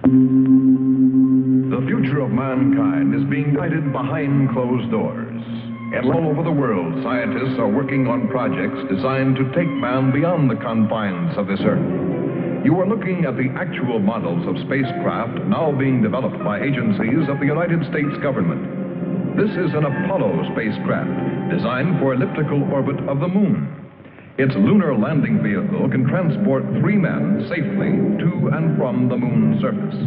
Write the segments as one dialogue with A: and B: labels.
A: The future of mankind is being guided behind closed doors. And all over the world, scientists are working on projects designed to take man beyond the confines of this Earth. You are looking at the actual models of spacecraft now being developed by agencies of the United States government. This is an Apollo spacecraft designed for elliptical orbit of the Moon. Its lunar landing vehicle can transport 3 men safely to and from the Moon's surface.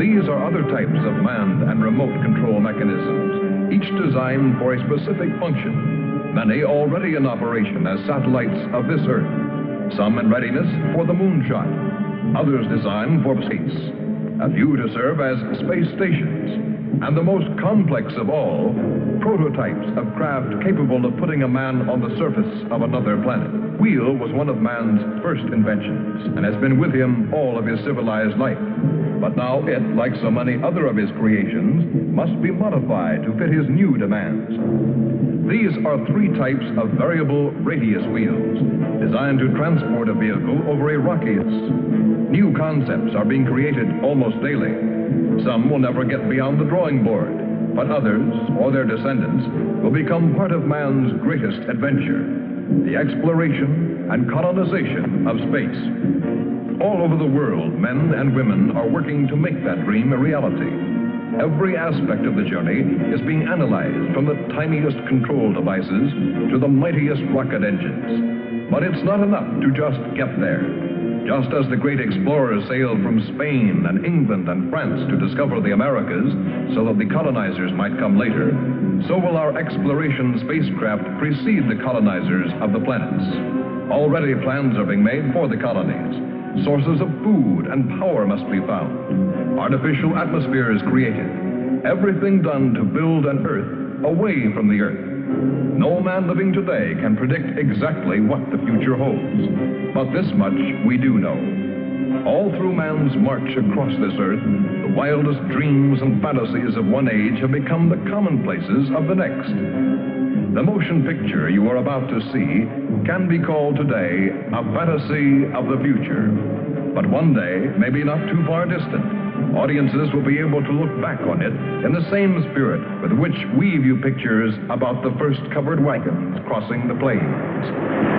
A: These are other types of manned and remote control mechanisms, each designed for a specific function, many already in operation as satellites of this Earth, some in readiness for the moonshot, others designed for space, a few to serve as space stations, and the most complex of all, prototypes of craft capable of putting a man on the surface of another planet. Wheel was one of man's first inventions and has been with him all of his civilized life. But now it, like so many other of his creations, must be modified to fit his new demands. These are 3 types of variable radius wheels, designed to transport a vehicle over a rocky surface. New concepts are being created almost daily. Some will never get beyond the drawing board, but others, or their descendants, will become part of man's greatest adventure, the exploration and colonization of space. All over the world, men and women are working to make that dream a reality. Every aspect of the journey is being analyzed, from the tiniest control devices to the mightiest rocket engines. But it's not enough to just get there. Just as the great explorers sailed from Spain and England and France to discover the Americas so that the colonizers might come later, so will our exploration spacecraft precede the colonizers of the planets. Already plans are being made for the colonies. Sources of food and power must be found. Artificial atmospheres created. Everything done to build an Earth away from the Earth. No man living today can predict exactly what the future holds. But this much we do know. All through man's march across this Earth, the wildest dreams and fantasies of one age have become the commonplaces of the next. The motion picture you are about to see can be called today a fantasy of the future. But one day, maybe not too far distant, audiences will be able to look back on it in the same spirit with which we view pictures about the first covered wagons crossing the plains.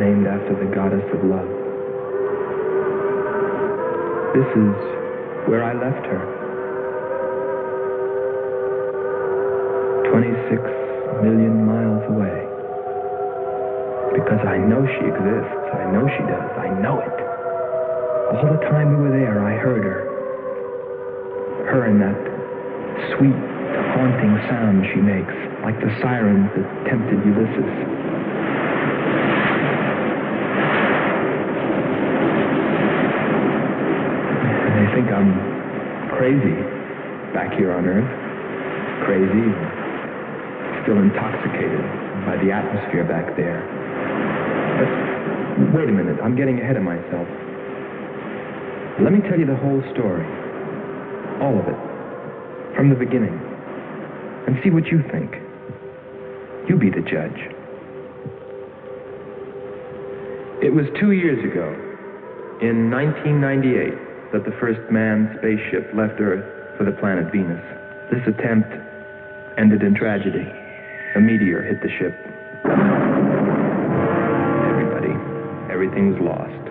B: named after the goddess of love. This is where I left her. 26 million miles away. I know she exists. I know she does. I know it. All the time we were there, I heard her. Her and that sweet, haunting sound she makes, like the sirens that tempted Ulysses. They think I'm crazy back here on Earth. Crazy, still intoxicated by the atmosphere back there. But wait a minute, I'm getting ahead of myself. Let me tell you the whole story. All of it. From the beginning. And see what you think. You be the judge. It was 2 years ago, in 1998, that the first manned spaceship left Earth for the planet Venus. This attempt ended in tragedy. A meteor hit the ship. Everything's lost.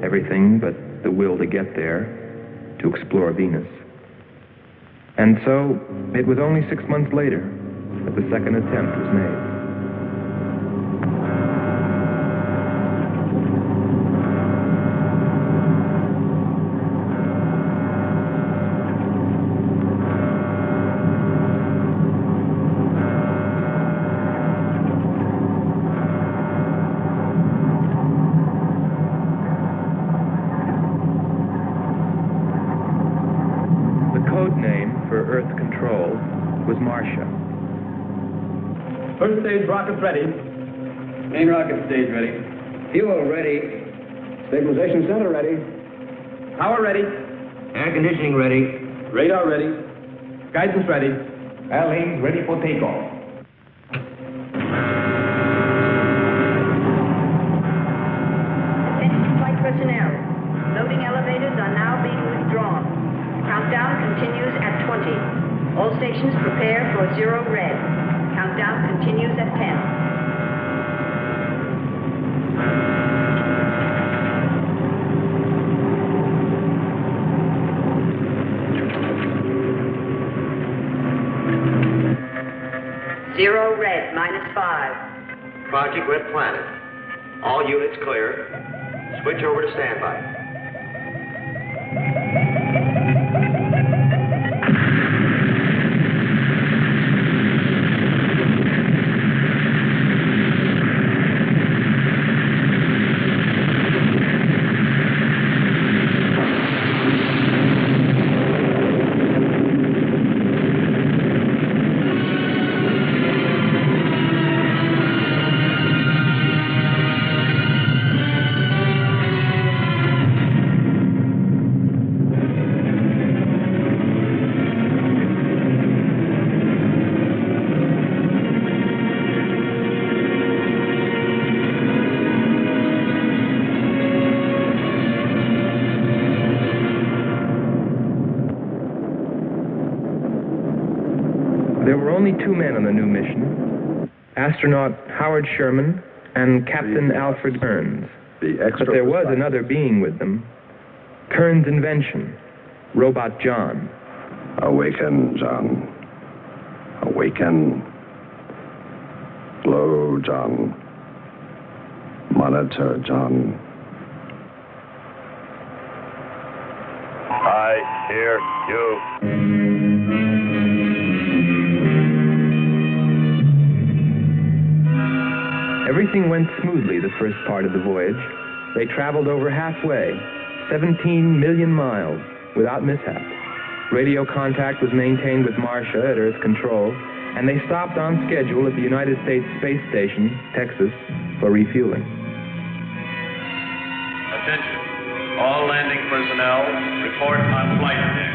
B: Everything but the will to get there, to explore Venus. And so, it was only 6 months later that the second attempt was made.
C: First stage rockets ready.
D: Main rocket stage ready. Fuel ready.
C: Stabilization center ready. Power ready.
D: Air conditioning ready.
C: Radar ready. Guidance ready.
E: LA ready for takeoff.
F: Attention flight personnel. Loading elevators are now being withdrawn. Countdown continues at 20. All stations prepare for 0 red. Countdown continues at 10. Zero red, -5.
G: Project Red Planet. All units clear. Switch over to standby.
B: There were only 2 men on the new mission, astronaut Howard Sherman and Captain Alfred Kearns. But there was another being with them, Kearns' invention, Robot John.
H: Awaken, John. Awaken. Slow, John. Monitor, John.
I: I hear you.
B: Everything went smoothly the first part of the voyage. They traveled over halfway, 17 million miles, without mishap. Radio contact was maintained with Marcia at Earth Control, and they stopped on schedule at the United States Space Station, Texas, for refueling.
J: Attention. All landing personnel, report on flight deck.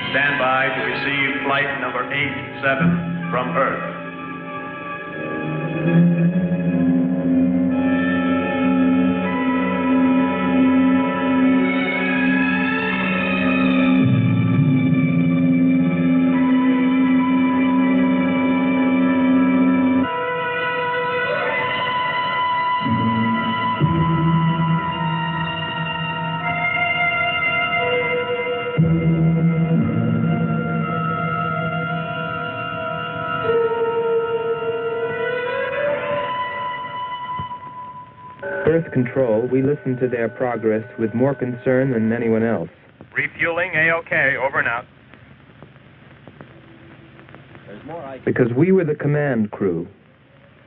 J: Stand by to receive flight number 87 from Earth.
B: Earth Control, we listened to their progress with more concern than anyone else.
J: Refueling A-OK, over and out.
B: Because we were the command crew,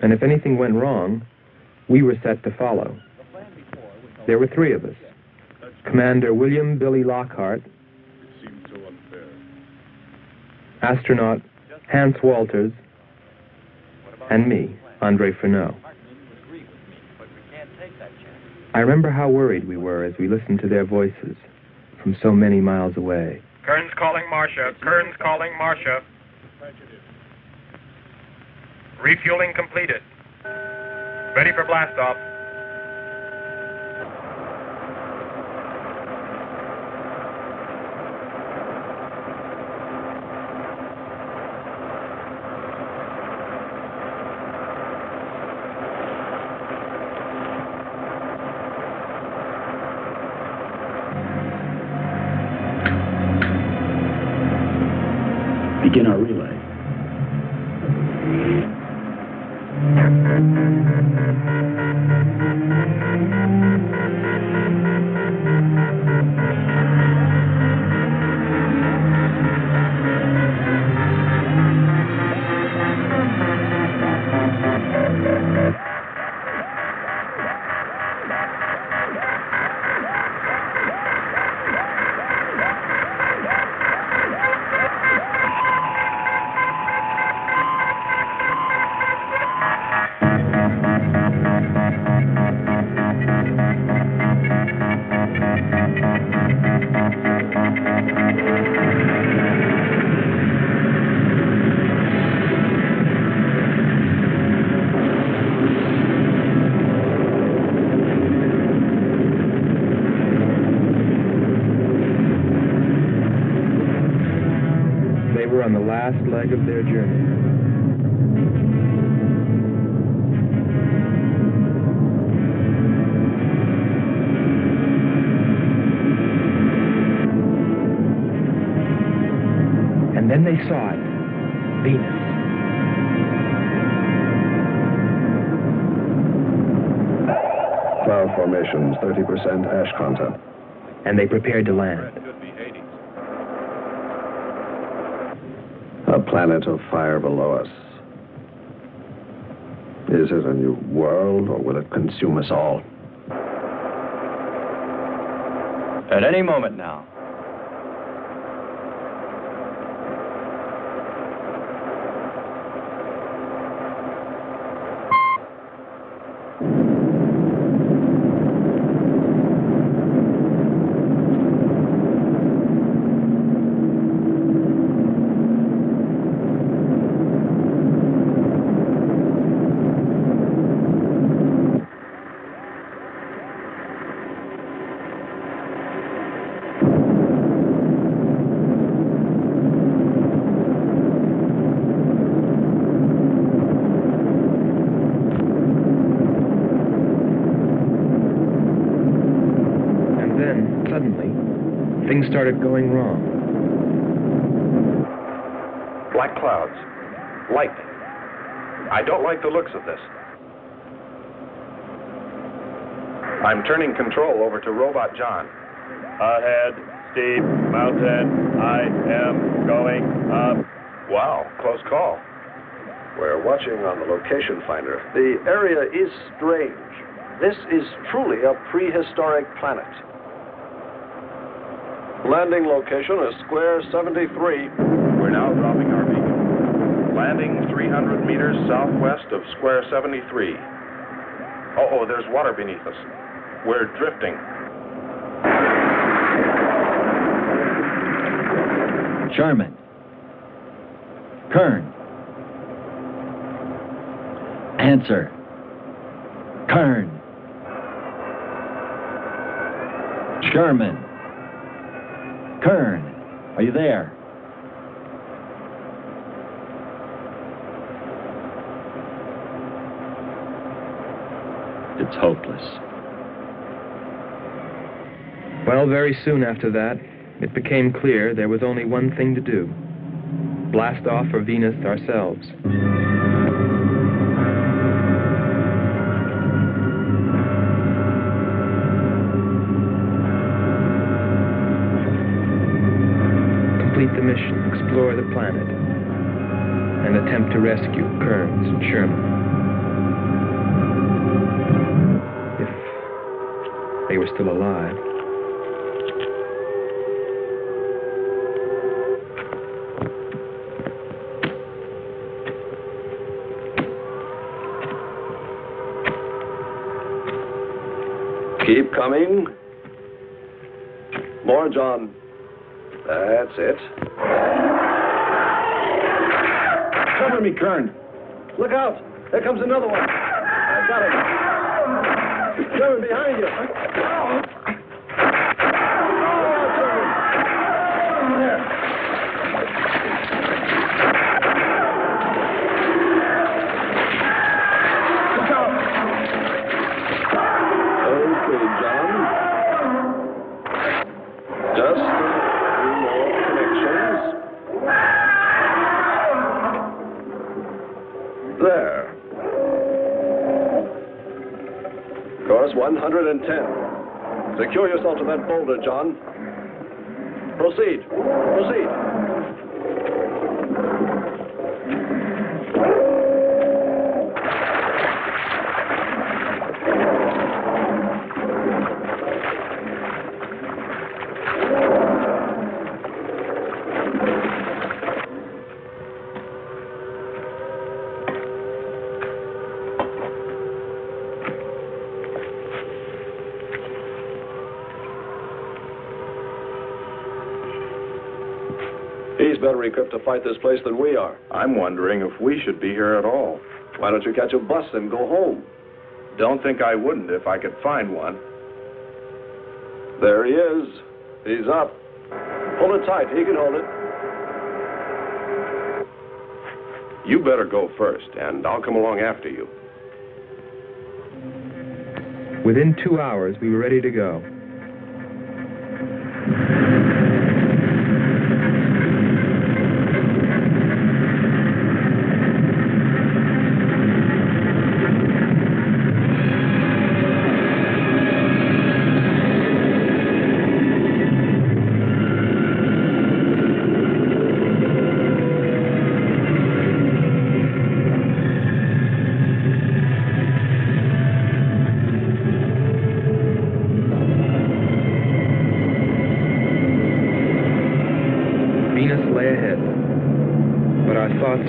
B: and if anything went wrong, we were set to follow. There were 3 of us. Commander William Billy Lockhart, astronaut Hans Walters, and me, Andre Furneaux. I remember how worried we were as we listened to their voices from so many miles away.
J: Kern's calling Marcia. Kern's calling Marcia. Refueling completed. Ready for blastoff.
K: Begin our relay.
B: On the last leg of their journey. And then they saw it, Venus.
H: Cloud formations, 30% ash content.
B: And they prepared to land.
H: A planet of fire below us. Is it a new world, or will it consume us all?
G: At any moment now.
B: Things started going wrong.
I: Black clouds. Lightning. I don't like the looks of this. I'm turning control over to Robot John.
J: Ahead, steep mountain. I am going up.
I: Wow, close call. We're watching on the location finder. The area is strange. This is truly a prehistoric planet. Landing location is Square 73. We're now dropping our beacon. Landing 300 meters southwest of Square 73. Uh-oh, there's water beneath us. We're drifting.
K: Sherman. Kern. Answer. Kern. Sherman. Kern, are you there? It's hopeless.
B: Well, very soon after that, it became clear there was only one thing to do. Blast off for Venus ourselves. explore the planet and attempt to rescue Kearns and Sherman. If they were still alive.
H: Keep coming. More, John. That's it.
I: Cover me, Kern.
H: Look out! There comes another one. I've got him. Sherman, behind you. There. Course 110. Secure yourself to that boulder, John. Proceed. Proceed. He's better equipped to fight this place than we are.
I: I'm wondering if we should be here at all.
H: Why don't you catch a bus and go home?
I: Don't think I wouldn't if I could find one.
H: There he is. He's up. Hold it tight. He can hold it.
I: You better go first, and I'll come along after you.
B: Within 2 hours, we were ready to go.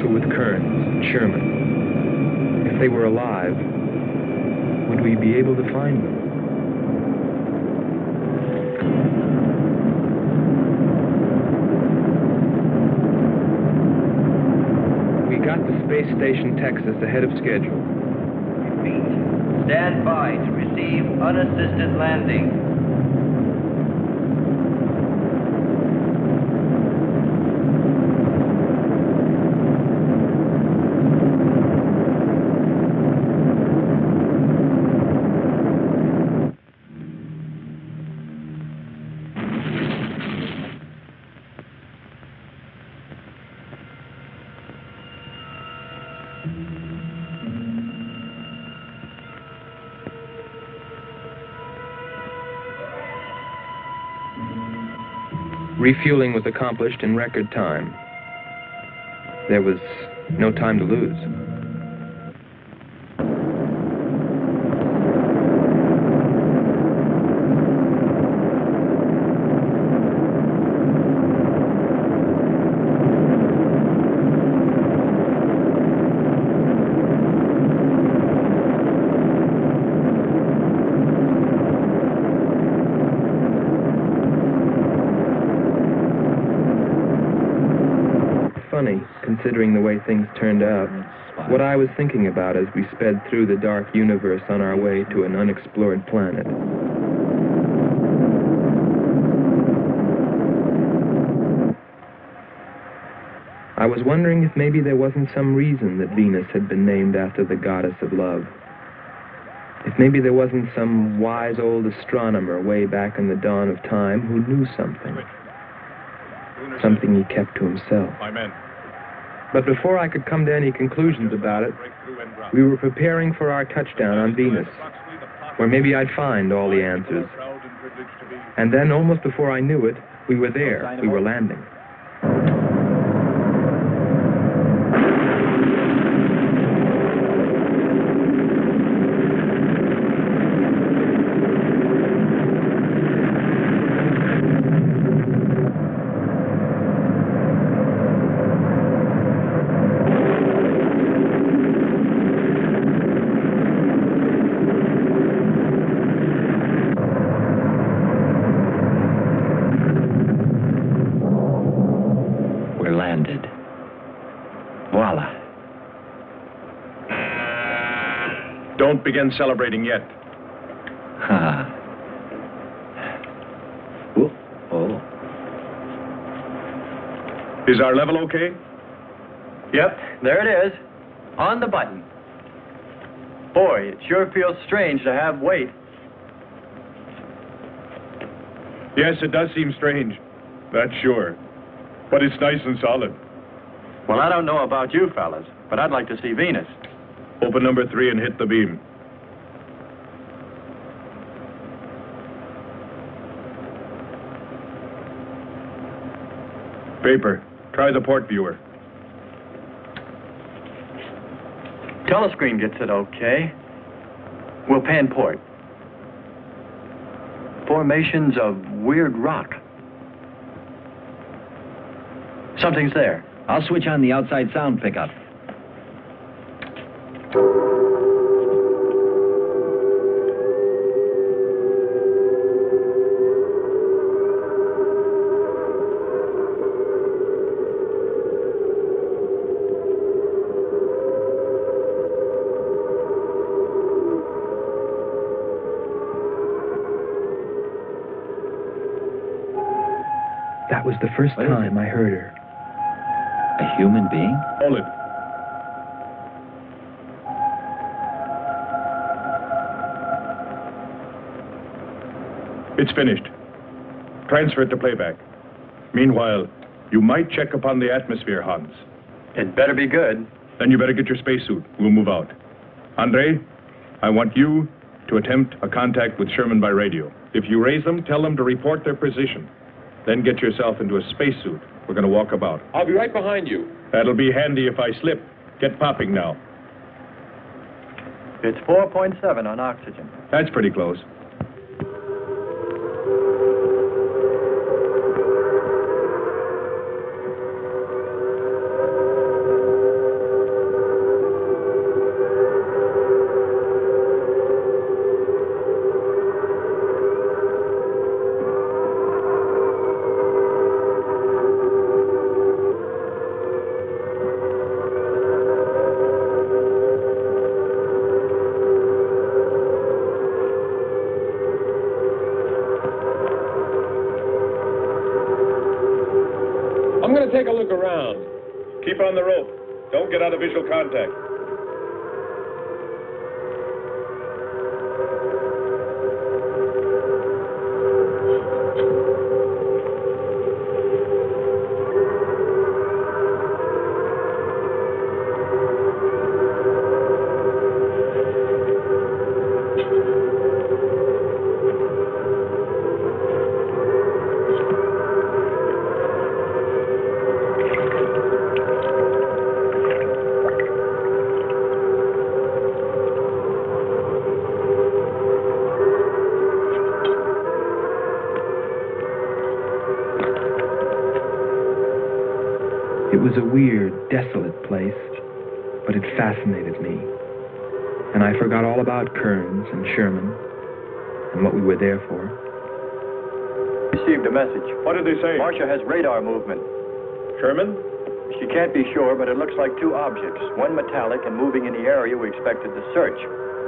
B: Were with Kearns and Sherman. If they were alive, would we be able to find them? We got to Space Station Texas ahead of schedule.
G: Repeat. Stand by to receive unassisted landing.
B: Refueling was accomplished in record time. There was no time to lose. Funny, considering the way things turned out, what I was thinking about as we sped through the dark universe on our way to an unexplored planet. I was wondering if maybe there wasn't some reason that Venus had been named after the goddess of love. If maybe there wasn't some wise old astronomer way back in the dawn of time who knew something. Something he kept to himself. But before I could come to any conclusions about it, we were preparing for our touchdown on Venus, where maybe I'd find all the answers. And then, almost before I knew it, we were there. We were landing.
I: Don't begin celebrating yet.
K: Ha. Oh.
I: Is our level okay?
C: Yep, there it is. On the button. Boy, it sure feels strange to have weight.
I: Yes, it does seem strange. That's sure. But it's nice and solid.
C: Well, I don't know about you fellas, but I'd like to see Venus.
I: Open number 3 and hit the beam. Paper. Try the port viewer.
C: Telescreen gets it okay. We'll pan port. Formations of weird rock. Something's there.
K: I'll switch on the outside sound pickup.
B: That was the first time I heard her.
K: A human being?
I: Hold it. It's finished. Transfer it to playback. Meanwhile, you might check upon the atmosphere, Hans.
C: It better be good.
I: Then you better get your spacesuit. We'll move out. Andre, I want you to attempt a contact with Sherman by radio. If you raise them, tell them to report their position. Then get yourself into a spacesuit. We're going to walk about.
H: I'll be right behind you.
I: That'll be handy if I slip. Get popping now.
C: It's 4.7 on oxygen.
I: That's pretty close.
H: I'm going to take a look around.
I: Keep on the rope. Don't get out of visual contact.
B: It was a weird, desolate place, but it fascinated me. And I forgot all about Kearns and Sherman and what we were there for.
C: Received a message.
I: What did they say?
C: Marcia has radar movement.
I: Sherman?
C: She can't be sure, but it looks like two objects. One metallic and moving in the area we expected to search.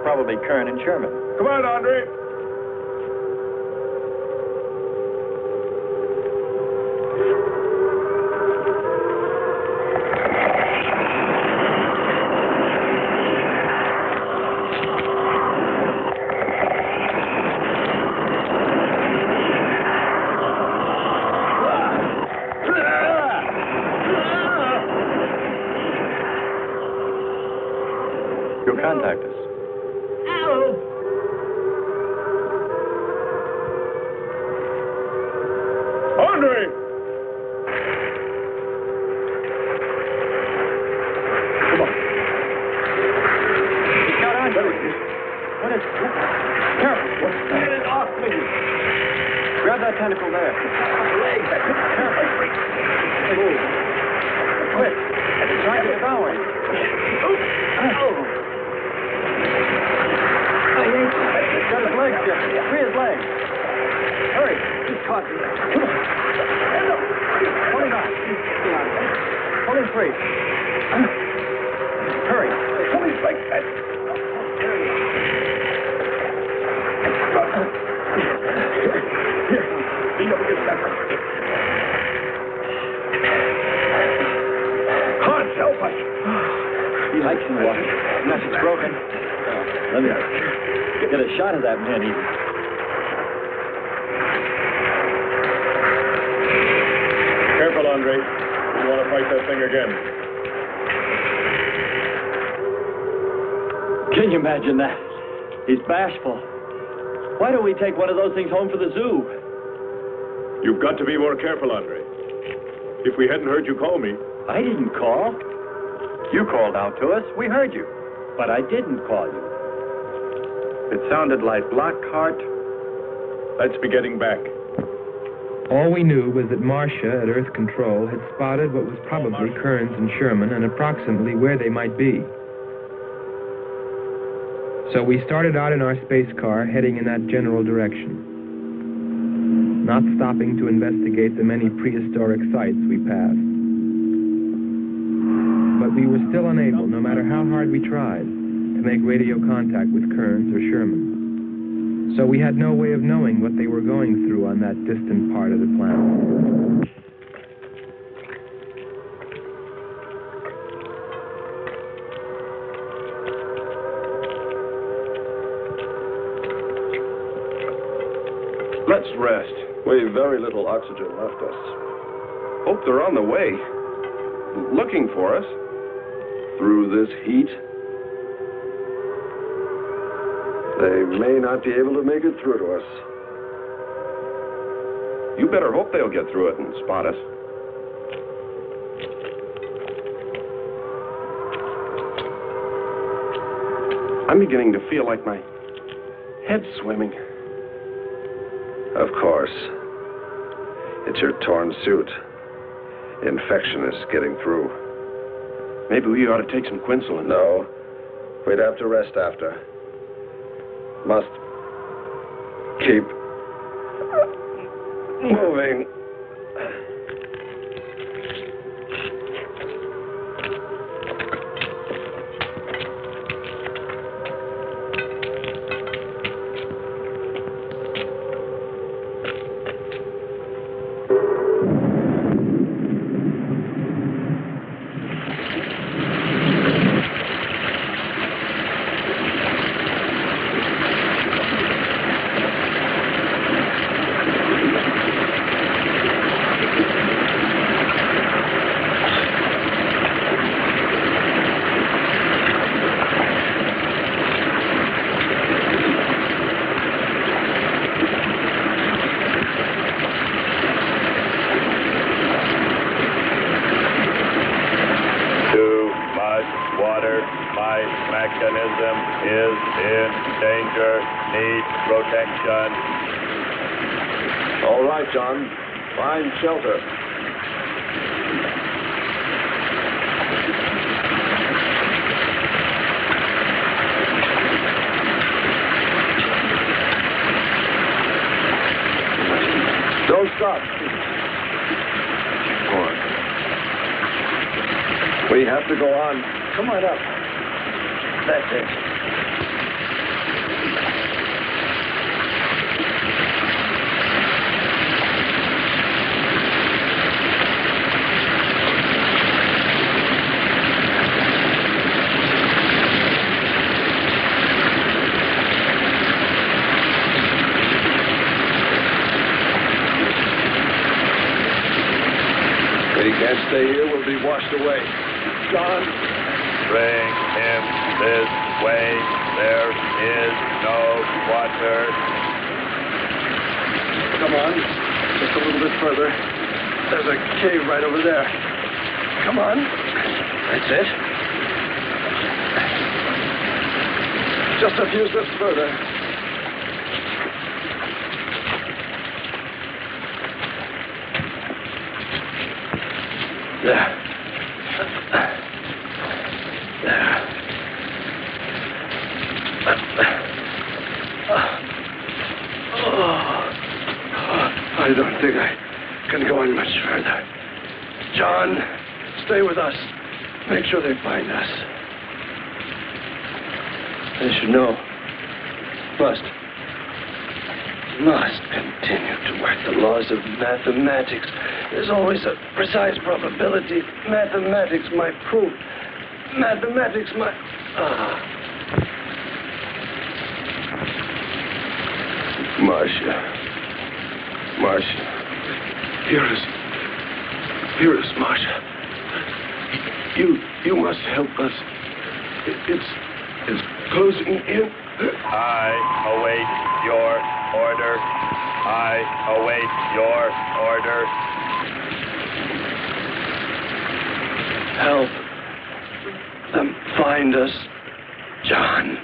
C: Probably Kern and Sherman.
I: Come on, Andre.
C: You'll contact us.
I: Andre! Come on.
C: He's got on. What is... Careful. Get it off me. Grab that tentacle there. Leg. Careful. Move. Quick. It's trying to devour you. He's got his legs shifted. Free his legs. Hurry. He's caught. Come on. Pull him out. Pull him free. Hurry. Pull him like that. There he is. I can walk. Nothing's broken. Let me get a shot of that man even.
I: Careful, Andre. You want to fight that thing again.
C: Can you imagine that? He's bashful. Why don't we take one of those things home for the zoo?
I: You've got to be more careful, Andre. If we hadn't heard you call me...
C: I didn't call. You called out to us. We heard you. But I didn't call you.
I: It sounded like Lockhart. Let's be getting back.
B: All we knew was that Marcia at Earth Control had spotted what was probably Kearns and Sherman and approximately where they might be. So we started out in our space car, heading in that general direction, not stopping to investigate the many prehistoric sites we passed. But we were still unable, no matter how hard we tried, to make radio contact with Kearns or Sherman. So we had no way of knowing what they were going through on that distant part of the planet.
H: Let's rest. We've very little oxygen left us. Hope they're on the way. Looking for us. Through this heat. They may not be able to make it through to us. You better hope they'll get through it and spot us. I'm beginning to feel like my head's swimming. Of course. It's your torn suit. Infection is getting through. Maybe we ought to take some quinsulin. No. We'd have to rest after. Must keep moving. All right, John. Find shelter. Don't stop. Go on. We have to go on. Come on up. That's it. Can't stay here, we'll be washed away. John?
J: Bring him this way. There is no water.
H: Come on. Just a little bit further. There's a cave right over there. Come on. That's it. Just a few steps further. There. I don't think I can go on much further. John, stay with us. Make sure they find us. They should know. Must continue to work the laws of mathematics. There's always a precise probability. Mathematics might prove mathematics, Marcia. Hear us, Marcia. You must help us. It's closing in.
J: I await your order. I await your order.
H: Help them find us, John.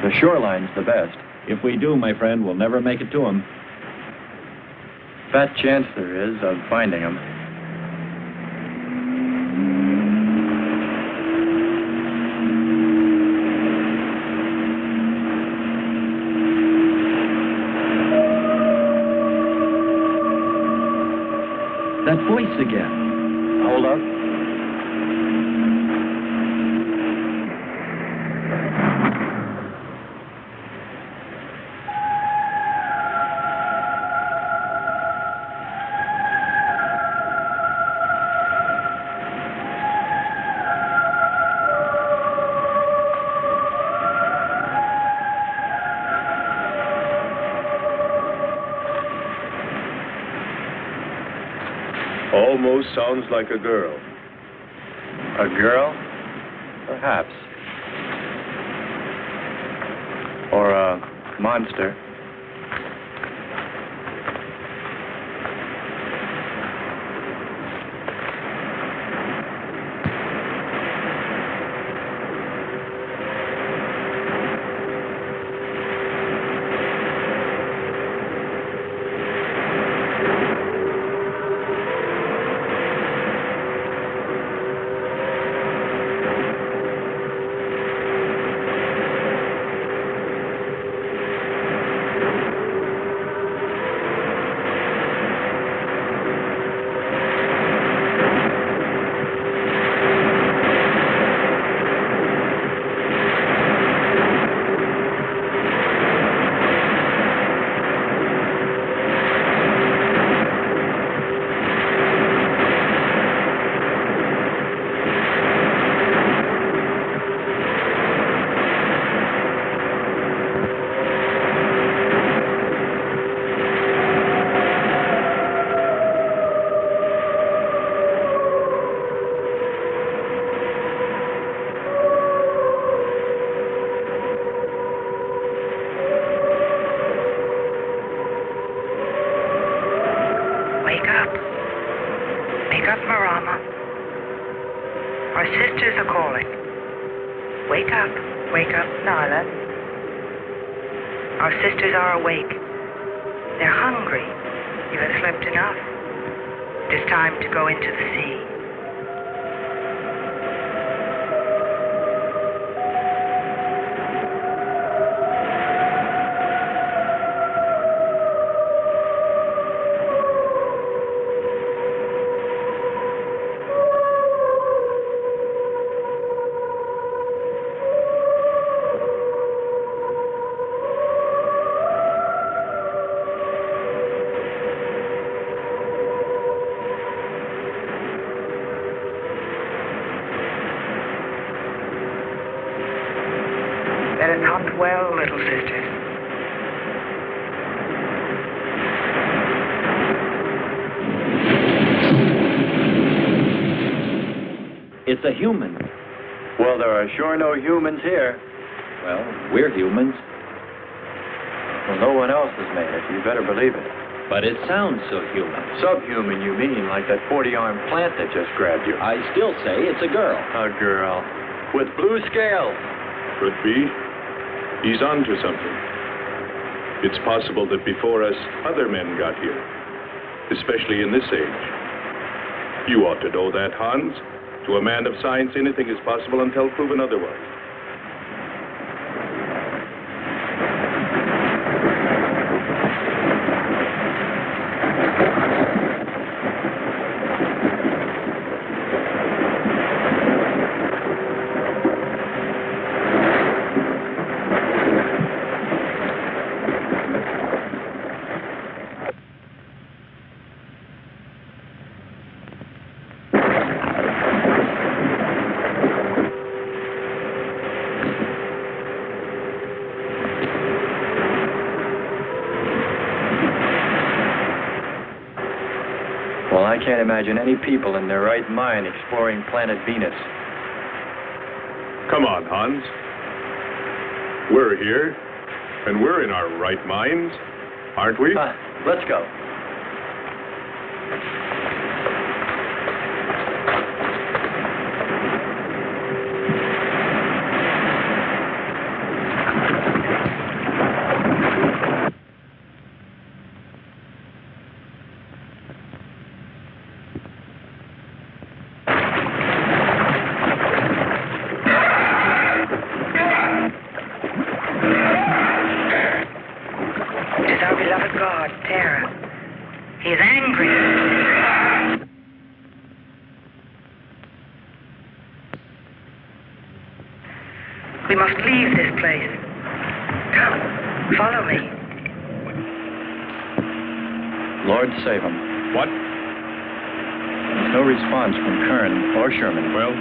C: The shoreline's the best.
K: If we do, my friend, we'll never make it to them.
C: Fat chance there is of finding them.
K: That voice again.
C: Hold up.
I: Almost sounds like a girl.
C: A girl? Perhaps. Or a monster.
F: Wake up, Nyla. Our sisters are awake. They're hungry. You have slept enough. It is time to go into the sea. Let us hunt well, little sisters.
K: It's a human.
C: Well, there are sure no humans here.
K: Well, we're humans.
C: Well, no one else has made it. You better believe it.
K: But it sounds so human.
C: Subhuman, you mean, like that 40-armed plant that just grabbed you.
K: I still say it's a girl.
C: A girl. With blue scales.
I: Could be. He's on to something. It's possible that before us, other men got here, especially in this age. You ought to know that, Hans. To a man of science, anything is possible until proven otherwise.
C: Well, I can't imagine any people in their right mind exploring planet Venus.
I: Come on, Hans. We're here, and we're in our right minds, aren't we?
C: Let's go.
F: We must leave this place. Come, follow me.
C: Lord save him.
I: What?
C: No response from Kern or Sherman.
I: Well,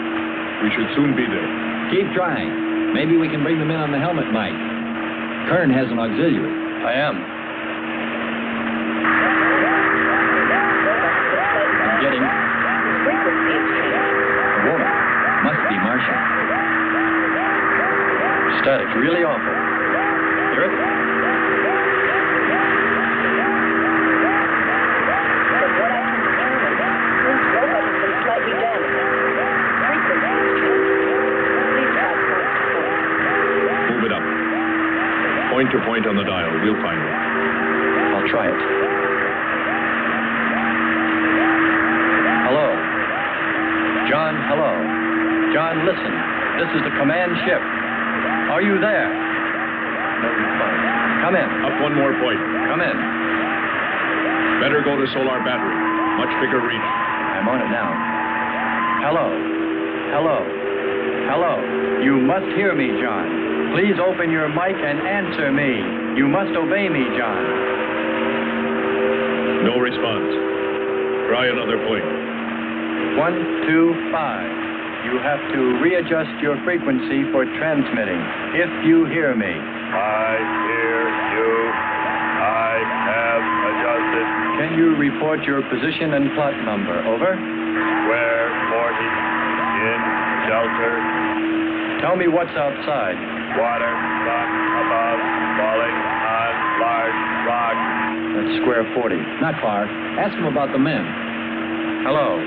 I: we should soon be there.
K: Keep trying. Maybe we can bring them in on the helmet mic. Kern has an auxiliary.
C: I am. I'm getting...
K: A woman. Must be Martian.
C: Static, really awful. Hear it?
I: Move it up. Point to point on the dial. We'll find it.
C: I'll try it. Hello. John, hello. John, listen. This is the command ship. Are you there? No response. Come in.
I: Up one more point.
C: Come in.
I: Better go to solar battery. Much bigger reach.
C: I'm on it now. Hello. Hello. Hello. You must hear me, John. Please open your mic and answer me. You must obey me, John.
I: No response. Try another point.
C: 1, 2, 5. You have to readjust your frequency for transmitting. If you hear me.
I: I hear you. I have adjusted.
C: Can you report your position and plot number? Over.
I: Square 40 in shelter.
C: Tell me what's outside.
I: Water, sun above, falling on large rock.
C: That's square 40.
K: Not far. Ask him about the men.
C: Hello.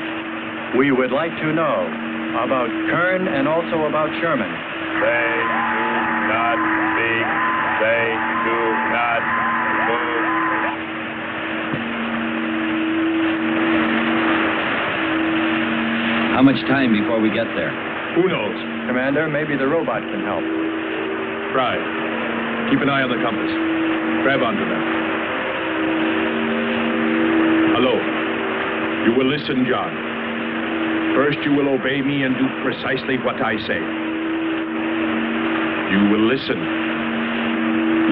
C: We would like to know about Kern and also about Sherman.
I: They do not speak. They do not move.
K: How much time before we get there?
I: Who knows?
C: Commander, maybe the robot can help.
I: Try. Keep an eye on the compass. Grab onto them. Hello. You will listen, John. First, you will obey me and do precisely what I say. You will listen.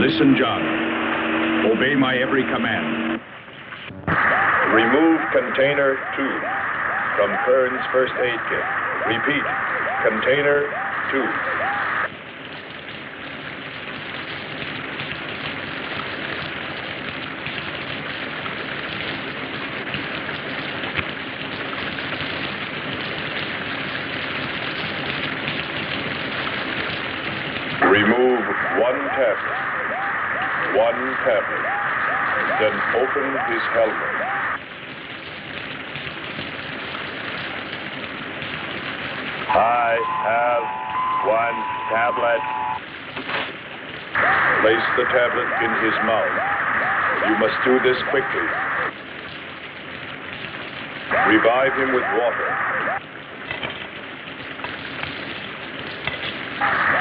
I: Listen, John. Obey my every command. Remove container 2 from Kern's first aid kit. Repeat, container 2. Remove one tablet. Then open his helmet. I have one tablet. Place the tablet in his mouth. You must do this quickly. Revive him with water.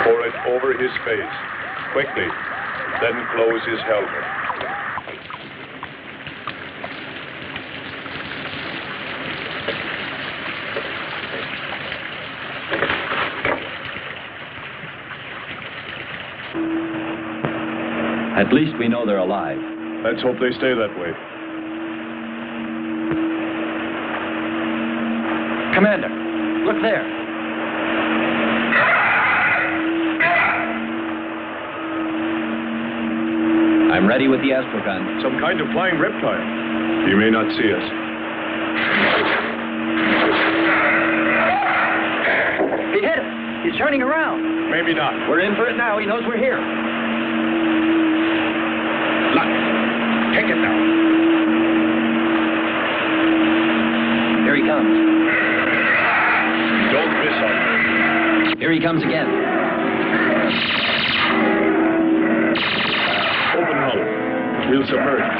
I: Pour it over his face. Quickly. Then close his helmet.
K: At least we know they're alive.
I: Let's hope they stay that way.
C: Commander, look there.
K: I'm ready with the astrogun.
I: Some kind of flying reptile. He may not see us.
C: He's turning around.
I: Maybe not.
K: We're in for it now. He knows we're here.
I: Look. Take it now.
K: Here he comes.
I: Don't miss on.
K: Here he comes again.
I: Open hull. We'll submerge.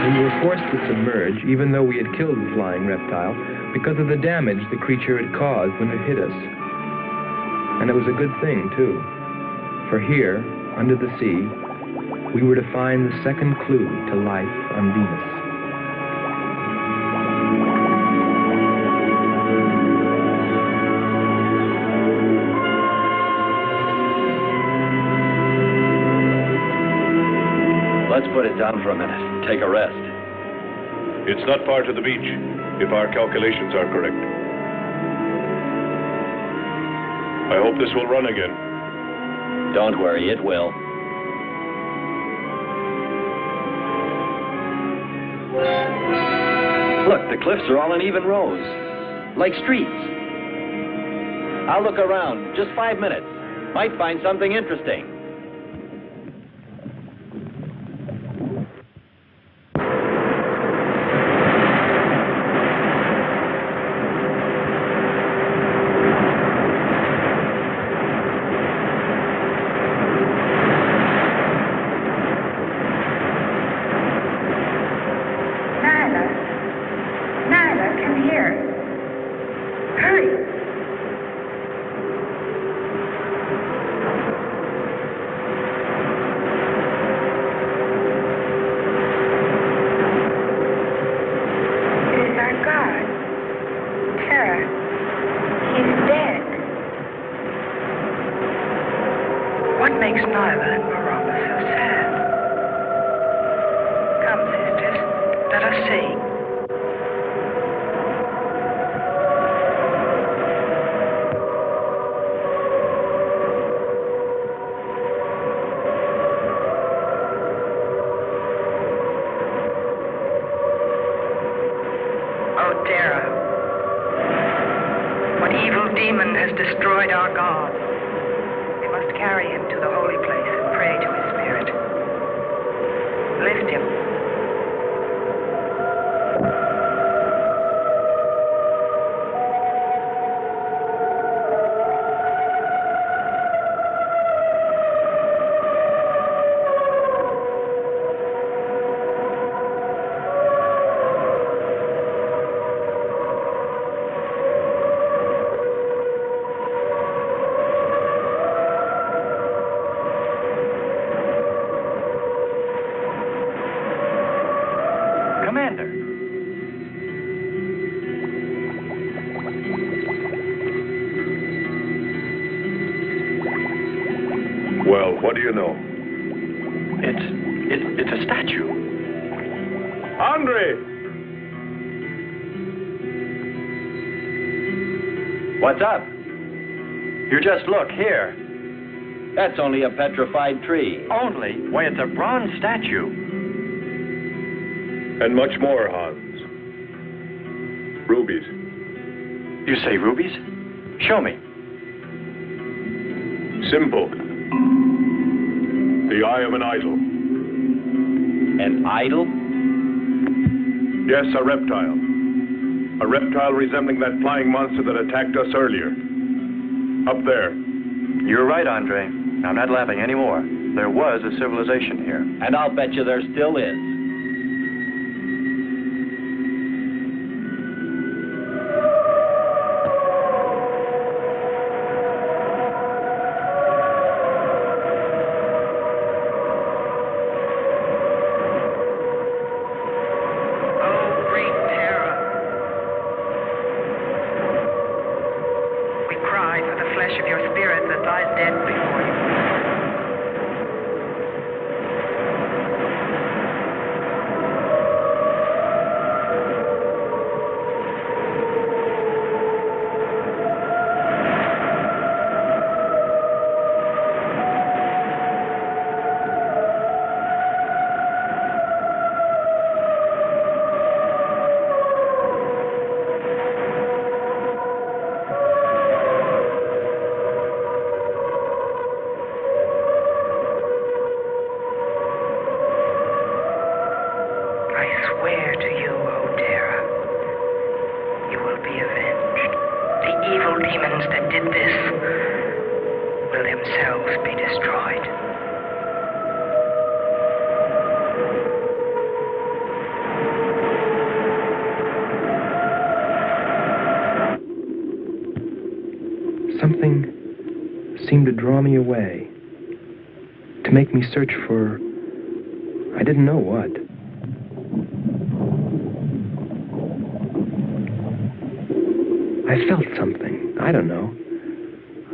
B: We were forced to submerge, even though we had killed the flying reptile, because of the damage the creature had caused when it hit us. And it was a good thing, too. For here, under the sea, we were to find the second clue to life on Venus.
K: Let's put it down for a minute. Take a rest.
I: It's not far to the beach, if our calculations are correct. I hope this will run again.
K: Don't worry, it will. Look, the cliffs are all in even rows, like streets. I'll look around. Just 5 minutes. Might find something interesting.
I: Well, what do you know?
C: It's a statue.
I: Andre!
K: What's up? You just look here. That's only a petrified tree.
C: Only? Why, it's a bronze statue.
I: And much more, Hans. Rubies.
C: You say rubies? Show me.
I: Simple. The eye of an idol.
K: An idol?
I: Yes, a reptile. A reptile resembling that flying monster that attacked us earlier. Up there.
C: You're right, Andre. I'm not laughing anymore. There was a civilization here.
K: And I'll bet you there still is.
L: swear to you, O Terra, you will be avenged. The evil demons that did this will themselves be destroyed.
B: Something seemed to draw me away, to make me search for, I didn't know what. I felt something, I don't know.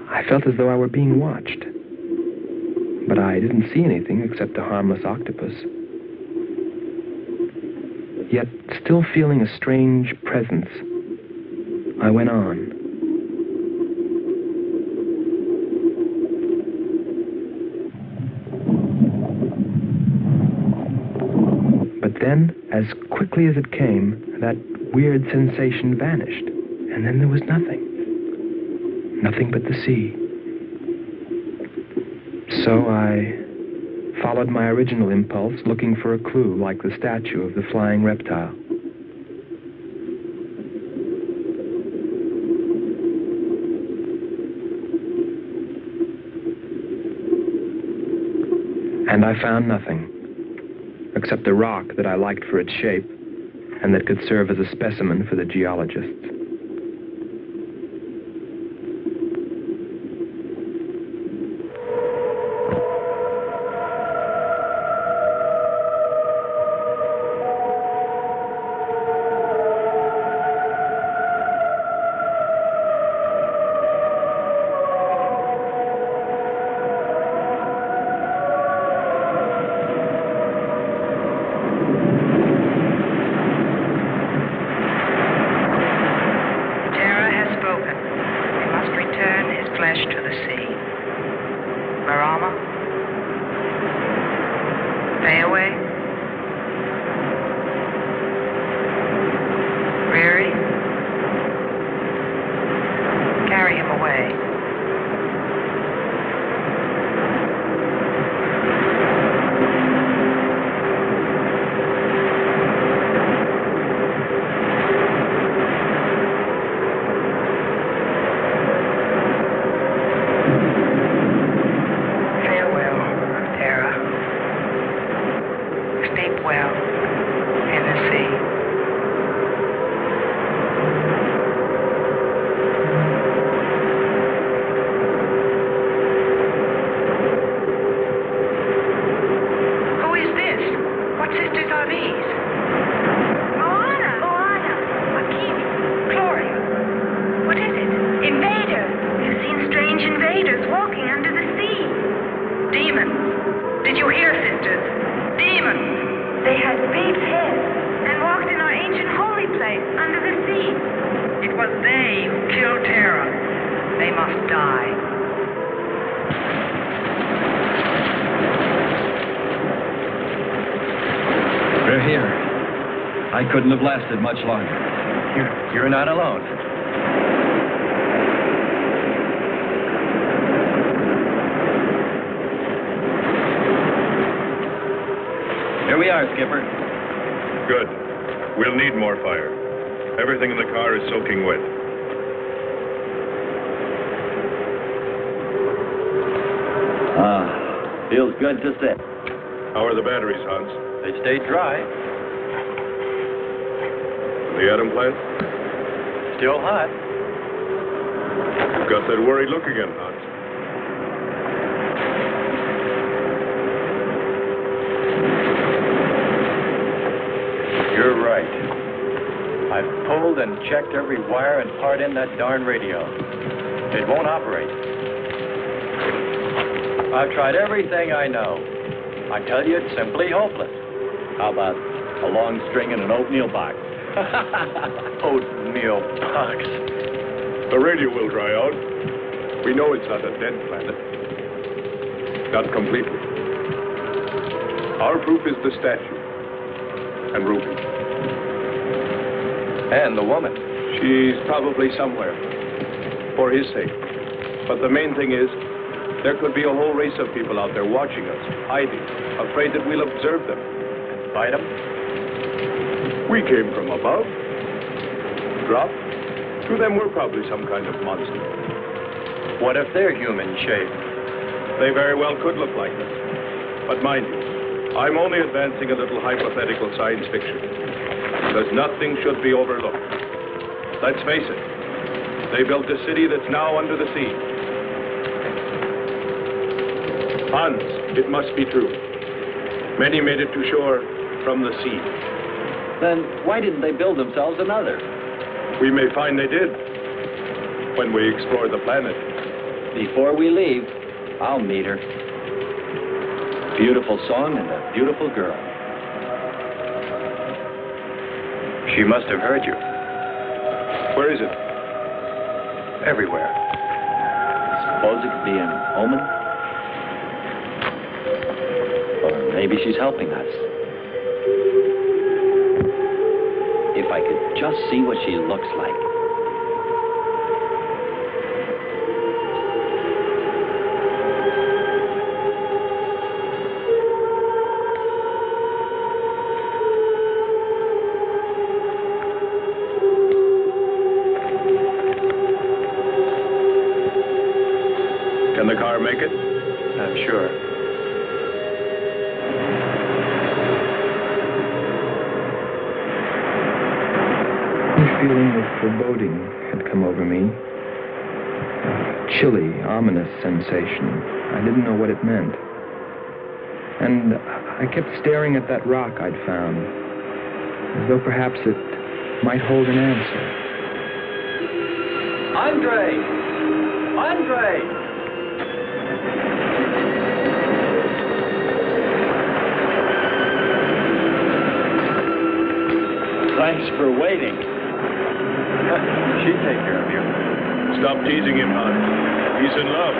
B: I felt as though I were being watched. But I didn't see anything except a harmless octopus. Yet, still feeling a strange presence, I went on. But then, as quickly as it came, that weird sensation vanished. And then there was nothing. Nothing but the sea. So I followed my original impulse, looking for a clue like the statue of the flying reptile. And I found nothing, except a rock that I liked for its shape and that could serve as a specimen for the geologists.
K: I couldn't have lasted much longer. You're not alone. Here we are, Skipper.
M: Good. We'll need more fire. Everything in the car is soaking wet.
K: Feels good to sit.
M: How are the batteries, Hans?
K: They stayed dry.
M: The atom plant?
K: Still hot.
M: You've got that worried look again, Hans.
K: You're right. I've pulled and checked every wire and part in that darn radio. It won't operate. I've tried everything I know. I tell you, it's simply hopeless. How about a long string and an oatmeal box? Oatmeal box.
M: The radio will dry out. We know it's not a dead planet. Not completely. Our proof is the statue. And Ruby.
B: And the woman.
M: She's probably somewhere. For his sake. But the main thing is, there could be a whole race of people out there watching us, hiding, afraid that we'll observe them.
K: Fight them?
M: We came from above, dropped. To them, we're probably some kind of monster.
J: What if they're human shape?
M: They very well could look like them. But mind you, I'm only advancing a little hypothetical science fiction. Because nothing should be overlooked. Let's face it, they built a city that's now under the sea. Hans, it must be true. Many made it to shore from the sea.
K: Then why didn't they build themselves another?
M: We may find they did when we explore the planet.
K: Before we leave, I'll meet her. Beautiful song and a beautiful girl.
J: She must have heard you.
M: Where is it?
J: Everywhere.
K: Suppose it could be an omen? Or maybe she's helping us. If I could just see what she looks like.
M: Can the car make it?
J: I'm sure.
B: A feeling of foreboding had come over me. A chilly, ominous sensation. I didn't know what it meant. And I kept staring at that rock I'd found, as though perhaps it might hold an answer.
K: Andre! Andre! Thanks for waiting.
J: She'd take care of you.
M: Stop teasing him, Hans. He's in love.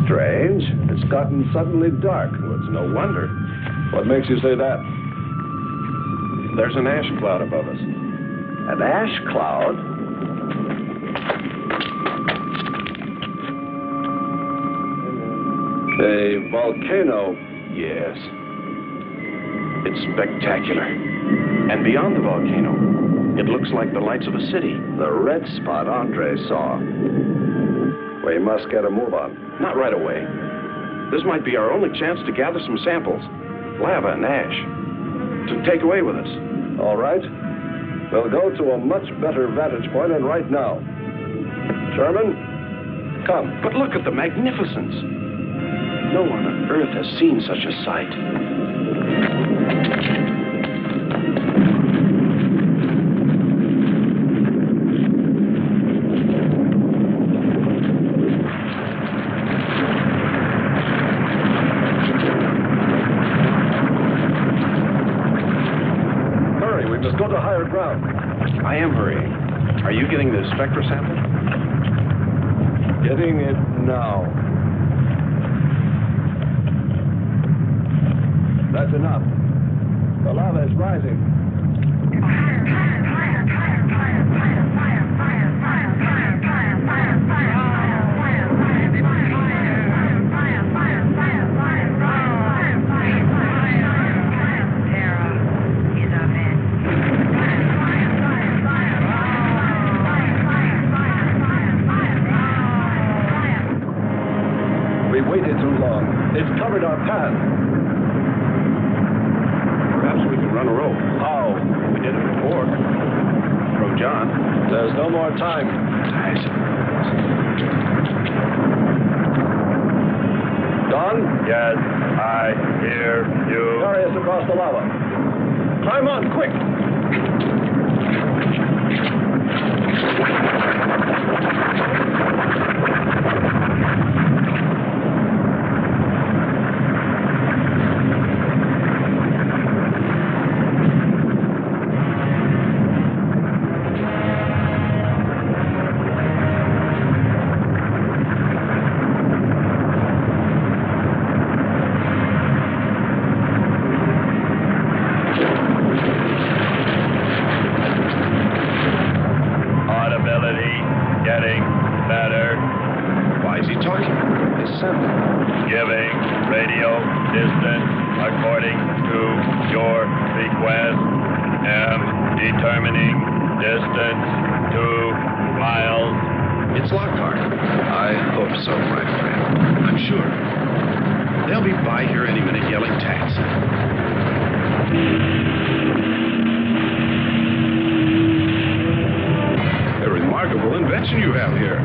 H: Strange. It's gotten suddenly dark. Well, it's no wonder. What makes you say that? There's an ash cloud above us. An ash cloud? A volcano, yes. It's spectacular. And beyond the volcano,
I: It looks like the lights of a city.
H: The red spot Andre saw. We must get a move on.
I: Not right away. This might be our only chance to gather some samples. Lava and ash. To take away with us.
H: All right. We'll go to a much better vantage point, and right now. Sherman, come.
I: But look at the magnificence. No one on Earth has seen such a sight.
H: Hurry, we must go to higher ground.
I: I am hurrying. Are you getting the spectra sample?
H: Getting it now. That's enough. The lava is rising. We waited too long. It's covered our path.
I: Perhaps we can run a rope.
H: How?
I: We did it before. From John.
H: There's no more time. Don?
J: Yes, I hear you.
H: Carry us across the lava. Climb on, quick!
J: Audibility getting better.
I: Why is he talking? His sample.
J: Giving radio distance according to your request. Am determining distance 2 miles.
I: It's Lockhart. I hope so, my friend. I'm sure. They'll be by here any minute yelling taxi. A remarkable invention you have here.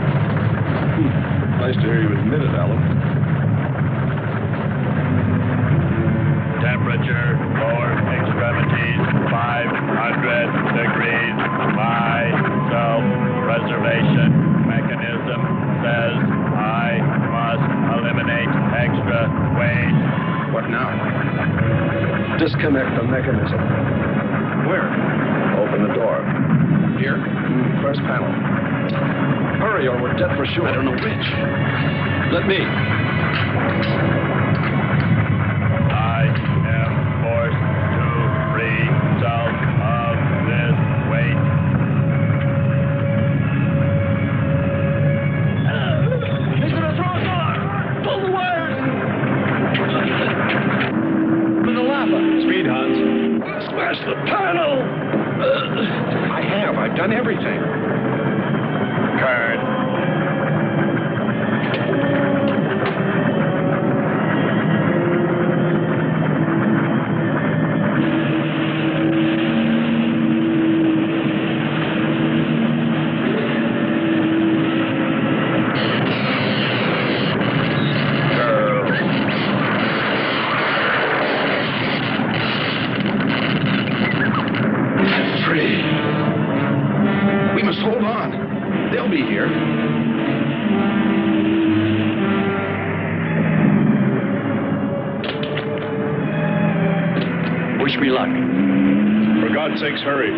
H: Nice to hear you admit it, Alan.
J: Temperature, lower extremities, 500 degrees. My self-preservation mechanism says I must eliminate extra waste.
I: What now?
H: Disconnect the mechanism.
I: Where?
H: Open the door.
I: Here?
H: First panel. Hurry or we're dead for sure.
I: I don't know which.
H: Let me.
J: I am forced to free myself of this weight.
C: He's gonna throw us off! Pull the wires! For the lava!
I: Speed, Hans.
C: Smash the panel!
I: I have. I've done everything.
J: Kern.
I: Free. We must hold on. They'll be here.
C: Wish me luck.
M: For God's sakes, hurry.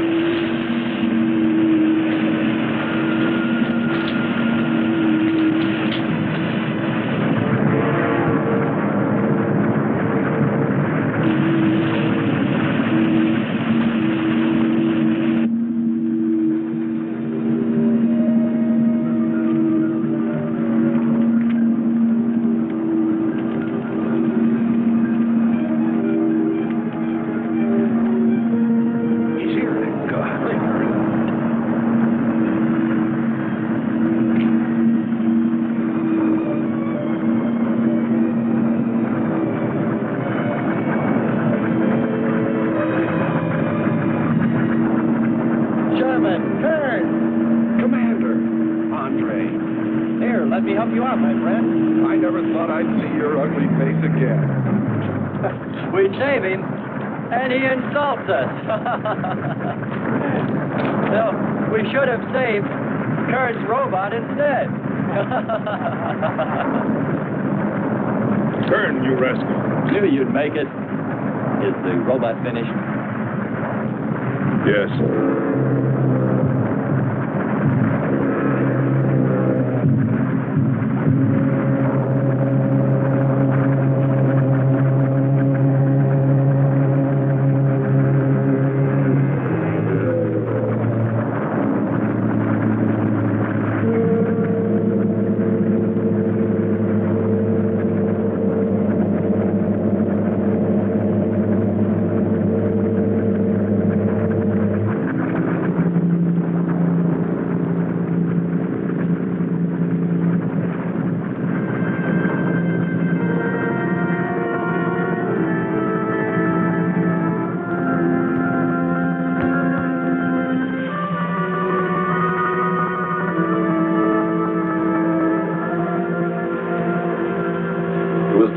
C: let me help you out, my friend.
M: I never thought I'd see your ugly face again.
C: We save him, and he insults us. No, we should have saved Kurt's robot instead.
M: Turn, you rascal.
C: Knew you'd make it. Is the robot finished?
M: Yes.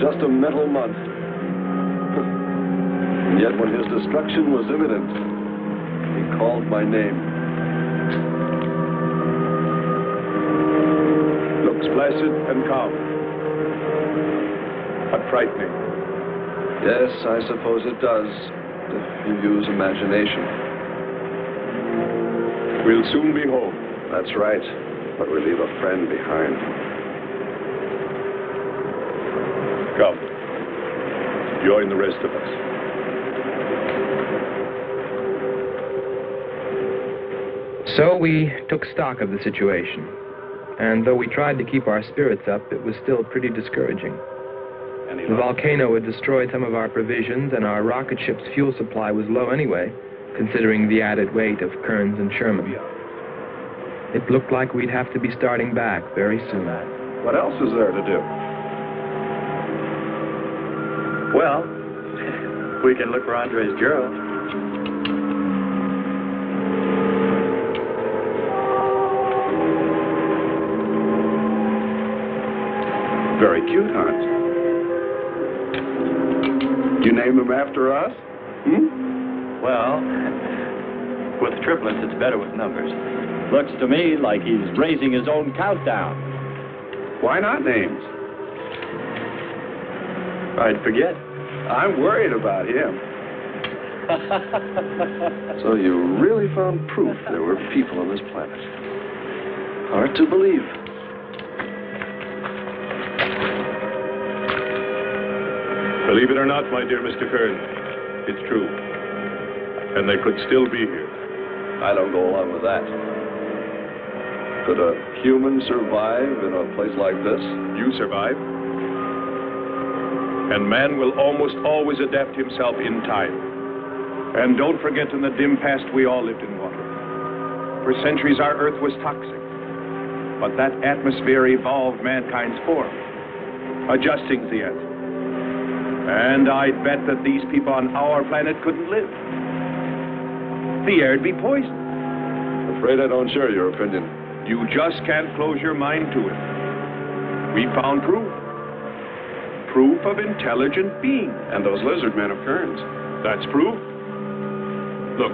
H: Just a mental month. And yet when his destruction was imminent, he called my name.
M: Looks placid and calm. But frightening.
H: Yes, I suppose it does, if you use imagination.
M: We'll soon be home.
H: That's right, but we leave a friend behind.
M: Come. Join the rest of us.
B: So we took stock of the situation. And though we tried to keep our spirits up, it was still pretty discouraging. The volcano had destroyed some of our provisions, and our rocket ship's fuel supply was low anyway, considering the added weight of Kearns and Sherman. It looked like we'd have to be starting back very soon.
H: What else is there to do?
C: Well, we can look for Andre's girl.
H: Very cute, Hans. You name him after us?
C: Well, with triplets, it's better with numbers. Looks to me like he's raising his own countdown.
H: Why not names?
C: I'd forget.
H: I'm worried about him. So you really found proof there were people on this planet. Hard to believe.
M: Believe it or not, my dear Mr. Kern, it's true. And they could still be here.
H: I don't go along with that. Could a human survive in a place like this?
M: You survive. And man will almost always adapt himself in time. And don't forget, in the dim past, we all lived in water. For centuries, our Earth was toxic. But that atmosphere evolved mankind's form, adjusting the answer. And I'd bet that these people on our planet couldn't live. The air'd be poisoned.
H: Afraid I don't share your opinion.
M: You just can't close your mind to it. We found proof. Proof of intelligent being.
H: And those lizard men of Kearns.
M: That's proof. Look,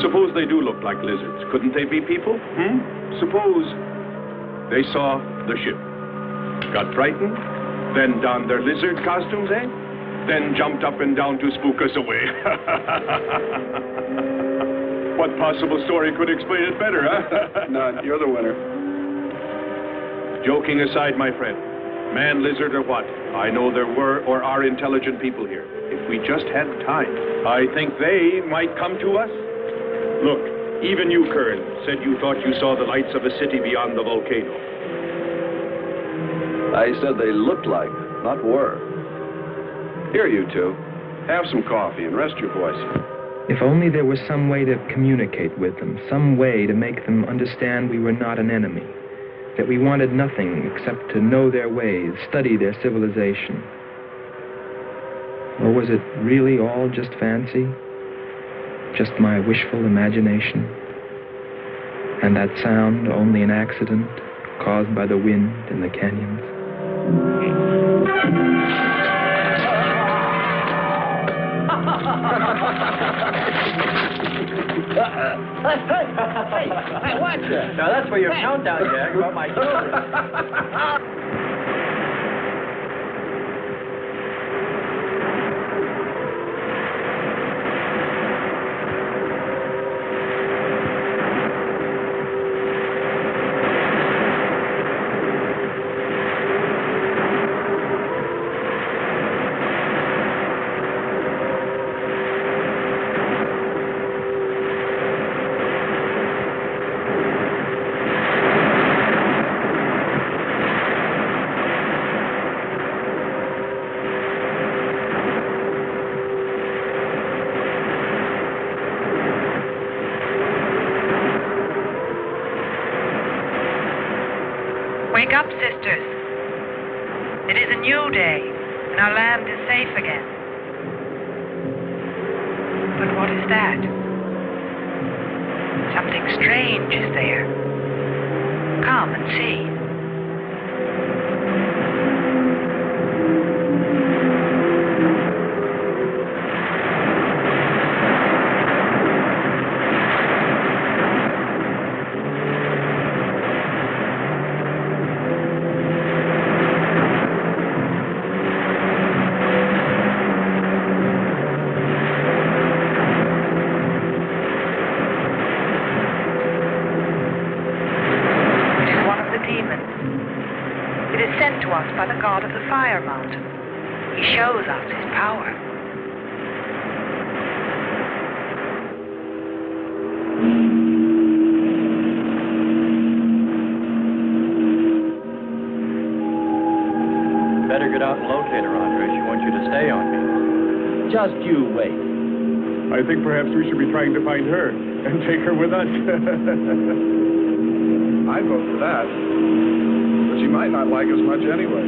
M: suppose they do look like lizards. Couldn't they be people? Suppose they saw the ship, got frightened, then donned their lizard costumes, then jumped up and down to spook us away. What possible story could explain it better, huh?
H: None. You're the winner.
M: Joking aside, my friend, man, lizard, or what, I know there were or are intelligent people here. If we just had time, I think they might come to us. Look, even you, Kern, said you thought you saw the lights of a city beyond the volcano.
H: I said they looked like, not were. Here, you two. Have some coffee and rest your voice.
B: If only there was some way to communicate with them, some way to make them understand we were not an enemy, that we wanted nothing except to know their ways, study their civilization. Or was it really all just fancy? Just my wishful imagination? And that sound only an accident, caused by the wind in the canyons.
K: Hey, watch it.
C: Now that's for your countdown, Jack, about my children.
L: Wake up, sisters. It is a new day, and our land is safe again. But what is that? Something strange is there. Come and see. By the god of the fire mountain. He shows us his power.
C: Better get out and locate her, Andre. She wants you to stay on me.
K: Just you wait.
M: I think perhaps we should be trying to find her and take her with us.
H: I'd vote for that. But she might not like us much anyway.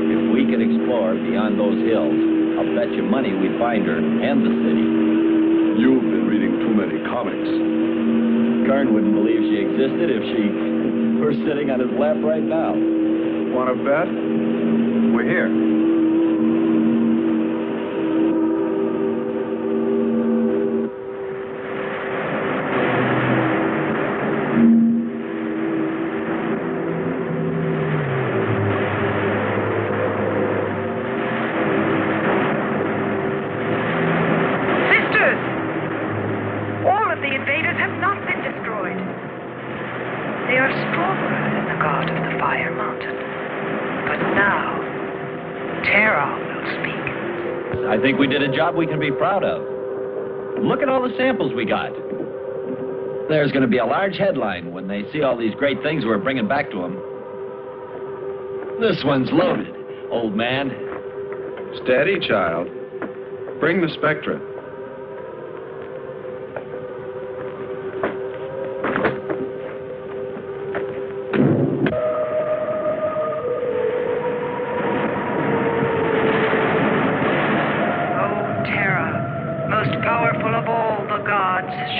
K: If we could explore beyond those hills, I'll bet you money we'd find her and the city.
M: You've been reading too many comics.
K: Kern wouldn't believe she existed if she were sitting on his lap right now.
H: Want to bet? We're here.
K: I think we did a job we can be proud of. Look at all the samples we got. There's going to be a large headline when they see all these great things we're bringing back to them. This one's loaded, old man.
H: Steady, child. Bring the spectra.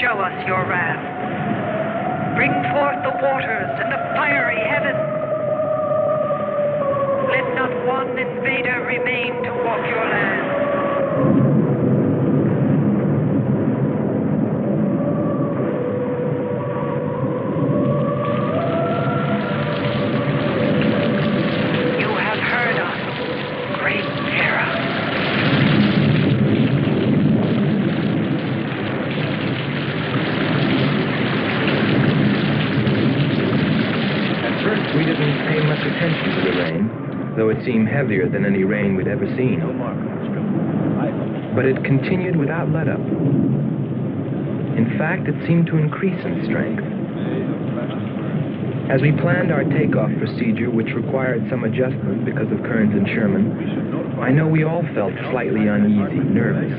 L: Show us your wrath. Bring forth the waters and the fiery heaven. Let not one invader remain to walk your land. You have heard us, great Terra.
B: We didn't pay much attention to the rain, though it seemed heavier than any rain we'd ever seen. But it continued without let-up. In fact, it seemed to increase in strength. As we planned our takeoff procedure, which required some adjustment because of Kearns and Sherman, I know we all felt slightly uneasy, nervous,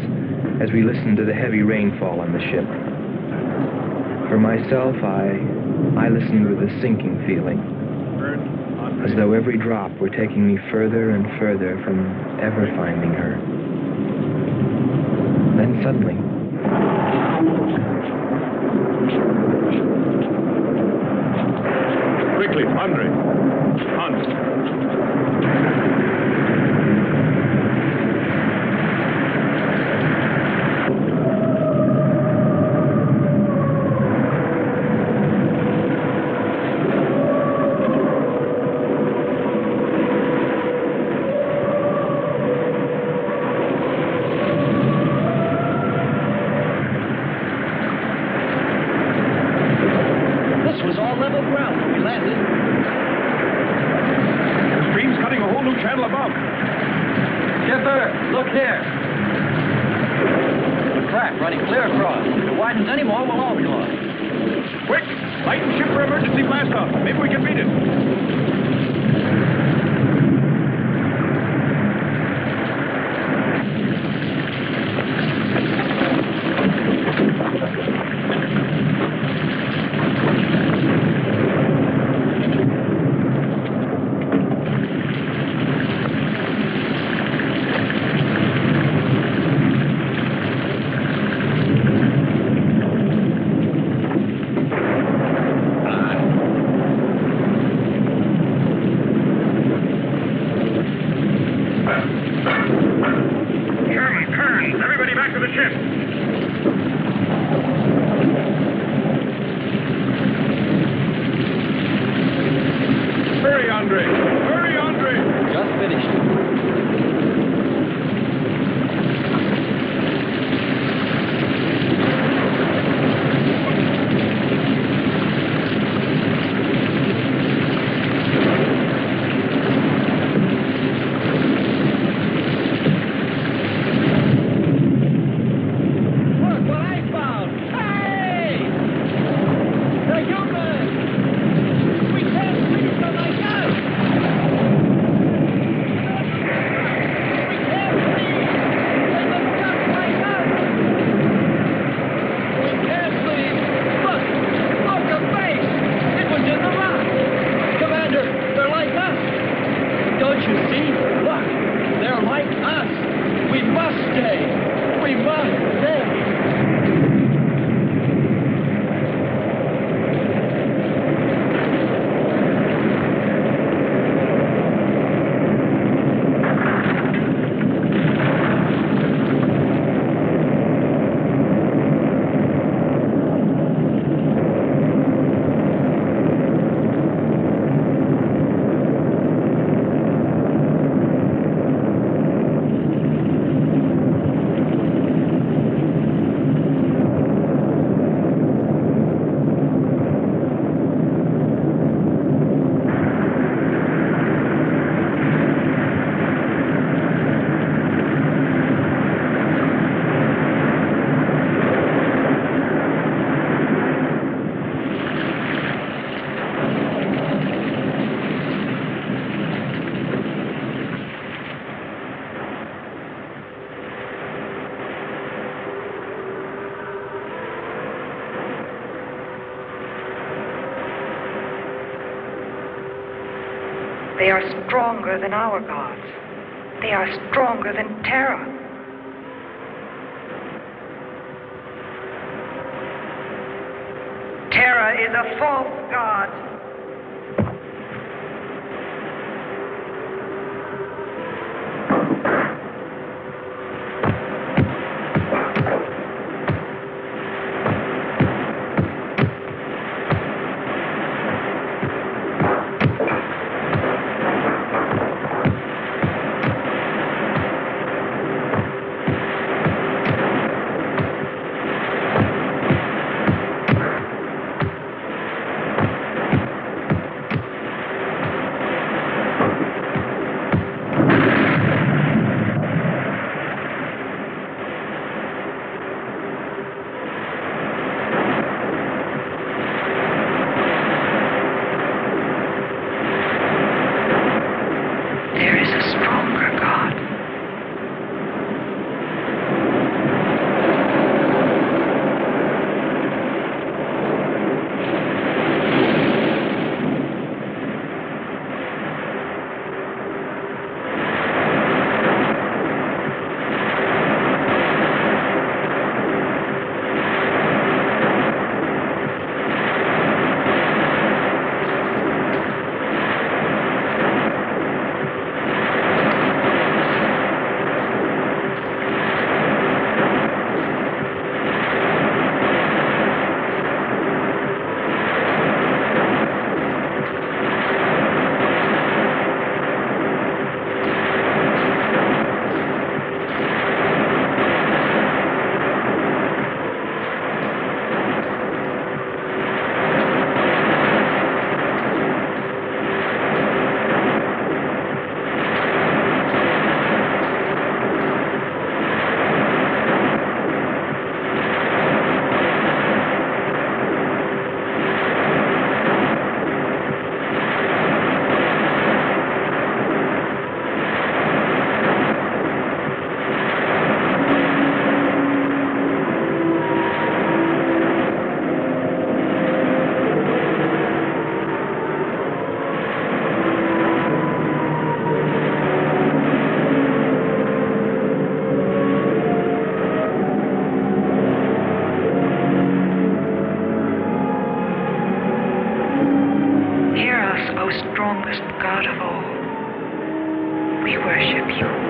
B: as we listened to the heavy rainfall on the ship. For myself, I listened with a sinking feeling, as though every drop were taking me further and further from ever finding her. Then suddenly,
M: Quickly, Andre. Hans.
K: This was all level ground when we landed.
M: The stream's cutting a whole new channel above.
K: Skipper, look there. A crack running clear across. If it widens any more, we'll all be lost.
M: Quick! Light the ship for emergency blast off. Maybe we can beat it.
I: Everybody back to the ship.
M: Hurry, Andre. Hurry, Andre.
K: Just finished. Look what I found! Hey! The humans! We can't treat them like us! We can't leave! They look just like us! We can't leave! Look! Look, a face! It was in the rock! Commander, they're like us! Don't you see? Look! They're like us! We must stay! We must stay!
L: They are stronger than our gods. They are stronger than Terra. Terra is a false god. strongest God of all. We worship you.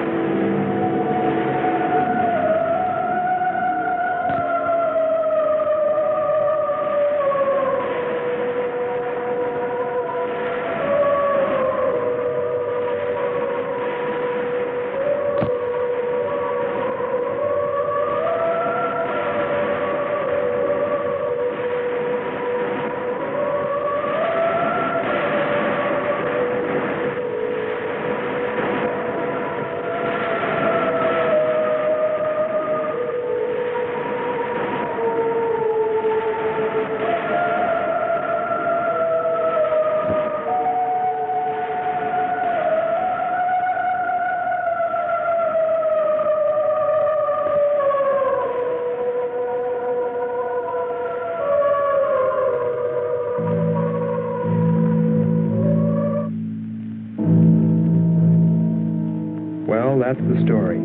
B: Well, that's the story.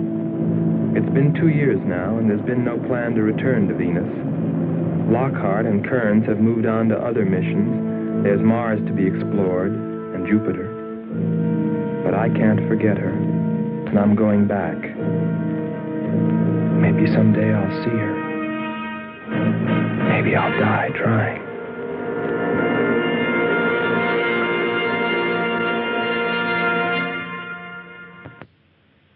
B: It's been 2 years now, and there's been no plan to return to Venus. Lockhart and Kearns have moved on to other missions. There's Mars to be explored, and Jupiter. But I can't forget her, and I'm going back. Maybe someday I'll see her. Maybe I'll die trying.